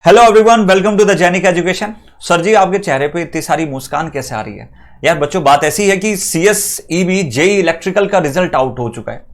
Hello everyone, welcome to the जैनिक education. Sir ji, आपके चेहरे पे इतनी सारी मुस्कान कैसे आ रही है? यार बच्चों, बात ऐसी है कि CSEB जेई इलेक्ट्रिकल का रिजल्ट आउट हो चुका है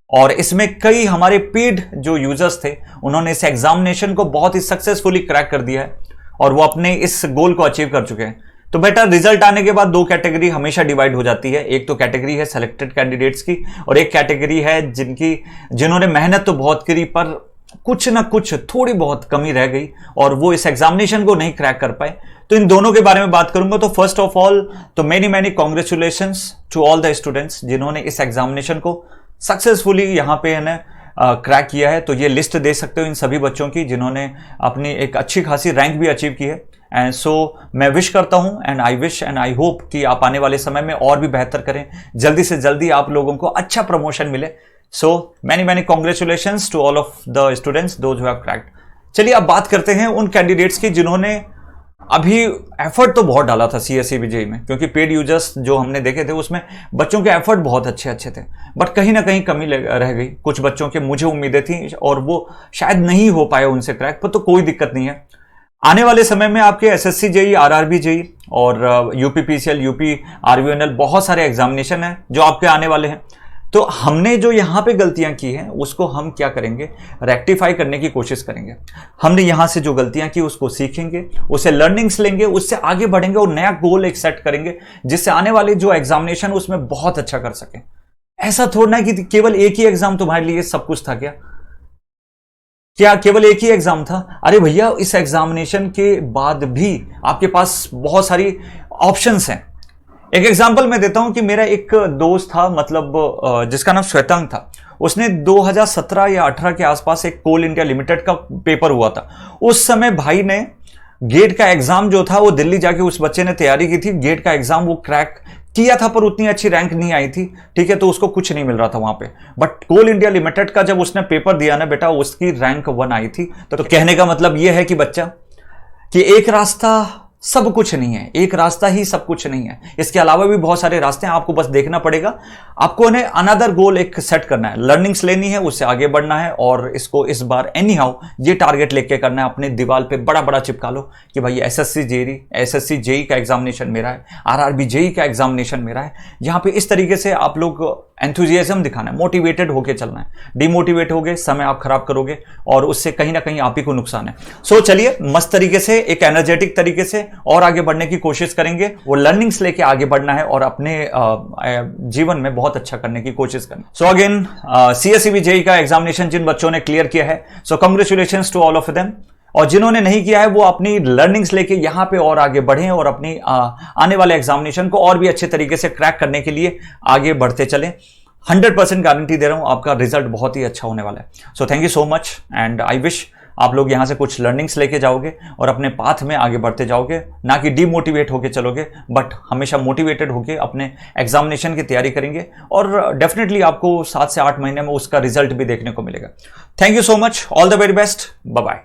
और इसमें कई हमारे पेड जो यूजर्स थे उन्होंने इस एग्जामिनेशन को बहुत ही सक्सेसफुली क्रैक कर दिया है और वो अपने इस गोल को अचीव कर चुके हैं। तो बेटा, रिजल्ट आने के बाद दो कैटेगरी हमेशा डिवाइड हो जाती है। एक तो कैटेगरी है सेलेक्टेड कैंडिडेट्स की और एक कैटेगरी है जिन्होंने मेहनत तो बहुत करी पर कुछ ना कुछ थोड़ी बहुत कमी रह गई और वो इस एग्जामिनेशन को नहीं क्रैक कर पाए। तो इन दोनों के बारे में बात करूंगा। तो फर्स्ट ऑफ ऑल तो many congratulations to all the students जिन्होंने इस एग्जामिनेशन को सक्सेसफुली यहां पे है ना क्रैक किया है। तो ये लिस्ट दे सकते हो इन सभी बच्चों की जिन्होंने अपनी एक अच्छी खासी रैंक भी अचीव की है। एंड सो मैं विश करता हूं and I wish and I hope कि आप आने वाले समय में और भी बेहतर करें, जल्दी से जल्दी आप लोगों को अच्छा प्रमोशन मिले। So many congratulations to all of the students those who have cracked। चलिए अब बात करते हैं उन कैंडिडेट्स की जिन्होंने अभी एफर्ट तो बहुत डाला था CSEB जेई में, क्योंकि पेड यूजर्स जो हमने देखे थे उसमें बच्चों के एफर्ट बहुत अच्छे थे, बट कहीं ना कहीं कमी रह गई। कुछ बच्चों के मुझे उम्मीदें थी और वो शायद नहीं हो पाए उनसे क्रैक, पर तो कोई दिक्कत नहीं है। आने वाले समय में आपके SSC जेई, RRB जेई और UPPCL, UP RVNL बहुत सारे एग्जामिनेशन हैं जो आपके आने वाले हैं। तो हमने जो यहां पे गलतियां की हैं उसको हम क्या करेंगे, रेक्टिफाई करने की कोशिश करेंगे। हमने यहां से जो गलतियां की उसको सीखेंगे, उसे लर्निंग्स लेंगे, उससे आगे बढ़ेंगे और नया गोल एक सेट करेंगे जिससे आने वाले जो एग्जामिनेशन उसमें बहुत अच्छा कर सके। ऐसा थोड़ा ना कि केवल एक ही एग्जाम तुम्हारे लिए सब कुछ था। क्या केवल एक ही एग्जाम था? अरे भैया, इस एग्जामिनेशन के बाद भी आपके पास बहुत सारी ऑप्शंस हैं। एक एग्जांपल मैं देता हूं कि मेरा एक दोस्त था, मतलब जिसका नाम श्वेतांग था। उसने 2017 या 18 के आसपास एक कोल इंडिया लिमिटेड का पेपर हुआ था। उस समय भाई ने गेट का एग्जाम जो था वो दिल्ली जाके उस बच्चे ने तैयारी की थी। गेट का एग्जाम वो क्रैक किया था पर उतनी अच्छी रैंक नहीं आई थी, ठीक है, तो उसको कुछ नहीं मिल रहा था वहां पे। बट कोल इंडिया लिमिटेड का जब उसने पेपर दिया ना बेटा, उसकी रैंक 1 आई थी। तो कहने का मतलब यह है कि बच्चा, कि एक रास्ता सब कुछ नहीं है, एक रास्ता ही सब कुछ नहीं है। इसके अलावा भी बहुत सारे रास्ते हैं, आपको बस देखना पड़ेगा। आपको उन्हें अनदर गोल एक सेट करना है, लर्निंग्स लेनी है, उससे आगे बढ़ना है और इसको इस बार एनी हाउ ये टारगेट लेके करना है। अपने दीवार पे बड़ा बड़ा चिपका लो कि भाई SSC जेई का एग्जामिनेशन मेरा है, RRB जेई का एग्जामिनेशन मेरा है। यहां पे इस तरीके से आप लोग एंथुजियाज्म दिखाना है, मोटिवेटेड होकर चलना है। डिमोटिवेट होगे, समय आप खराब करोगे और उससे कहीं ना कहीं आप ही को नुकसान है। सो चलिए, मस्त तरीके से, एक एनर्जेटिक तरीके से और आगे बढ़ने की कोशिश करेंगे। वो लर्निंग्स लेके आगे बढ़ना है और अपने जीवन में बहुत अच्छा करने की कोशिश करनी। सो अगेन, CSEB जेई का एग्जामिनेशन जिन बच्चों ने क्लियर किया है, so congratulations to all of them. और जिन्होंने नहीं किया है वो अपनी लर्निंग्स लेके यहां पे और आगे बढ़ें और अपनी आने वाले एग्जामिनेशन को और भी अच्छे तरीके से क्रैक करने के लिए आगे बढ़ते चलें। 100% गारंटी दे रहा हूं, आपका रिजल्ट बहुत ही अच्छा होने वाला है। So thank you so much and I wish आप लोग यहां से कुछ लर्निंग्स लेके जाओगे और अपने पाथ में आगे बढ़ते जाओगे, ना कि डीमोटिवेट होके चलोगे, बट हमेशा मोटिवेटेड होके अपने एग्जामिनेशन की तैयारी करेंगे और डेफिनेटली आपको 7 से 8 महीने में उसका रिजल्ट भी देखने को मिलेगा। Thank you so much, all the very best, bye bye.